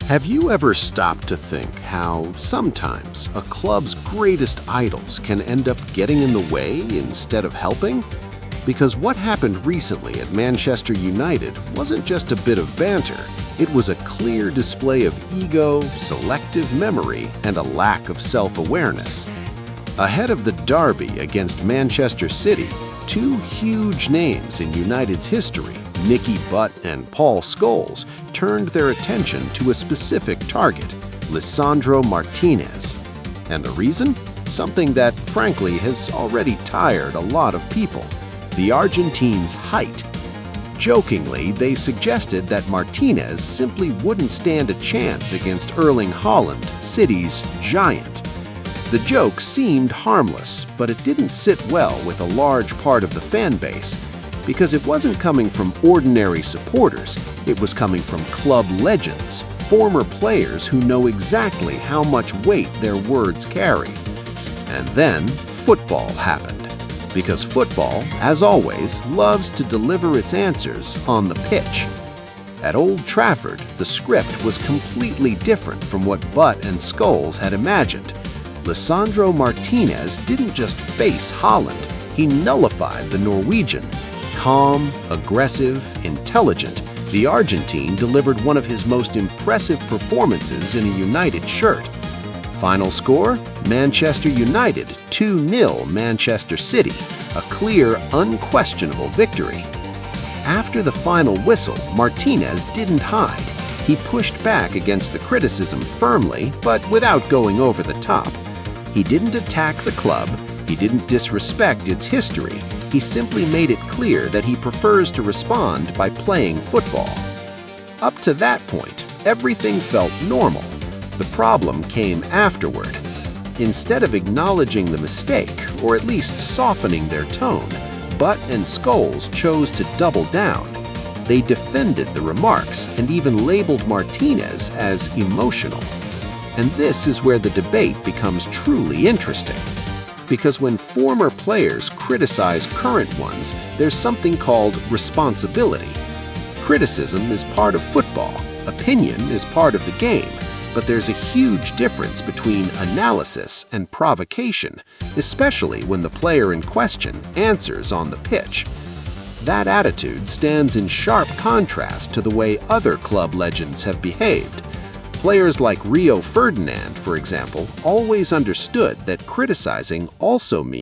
Have you ever stopped to think how sometimes a club's greatest idols can end up getting in the way instead of helping? Because what happened recently at Manchester United wasn't just a bit of banter, it was a clear display of ego, selective memory, and a lack of self-awareness. Ahead of the derby against Manchester City, two huge names in United's history, Nicky Butt and Paul Scholes, turned their attention to a specific target, Lisandro Martinez. And the reason? Something that, frankly, has already tired a lot of people: the Argentine's height. Jokingly, they suggested that Martinez simply wouldn't stand a chance against Erling Haaland, City's giant. The joke seemed harmless, but it didn't sit well with a large part of the fan base, because it wasn't coming from ordinary supporters, it was coming from club legends, former players who know exactly how much weight their words carry. And then football happened. Because football, as always, loves to deliver its answers on the pitch. At Old Trafford, the script was completely different from what Butt and Scholes had imagined. Lisandro Martinez didn't just face Haaland, he nullified the Norwegian. Calm, aggressive, intelligent, the Argentine delivered one of his most impressive performances in a United shirt. Final score? Manchester United 2-0 Manchester City, a clear, unquestionable victory. After the final whistle, Martinez didn't hide. He pushed back against the criticism firmly, but without going over the top. He didn't attack the club, he didn't disrespect its history, he simply made it clear that he prefers to respond by playing football. Up to that point, everything felt normal. The problem came afterward. Instead of acknowledging the mistake, or at least softening their tone, Butt and Scholes chose to double down. They defended the remarks and even labeled Martinez as emotional. And this is where the debate becomes truly interesting. Because when former players criticize current ones, there's something called responsibility. Criticism is part of football, opinion is part of the game, but there's a huge difference between analysis and provocation, especially when the player in question answers on the pitch. That attitude stands in sharp contrast to the way other club legends have behaved. Players like Rio Ferdinand, for example, always understood that criticizing also means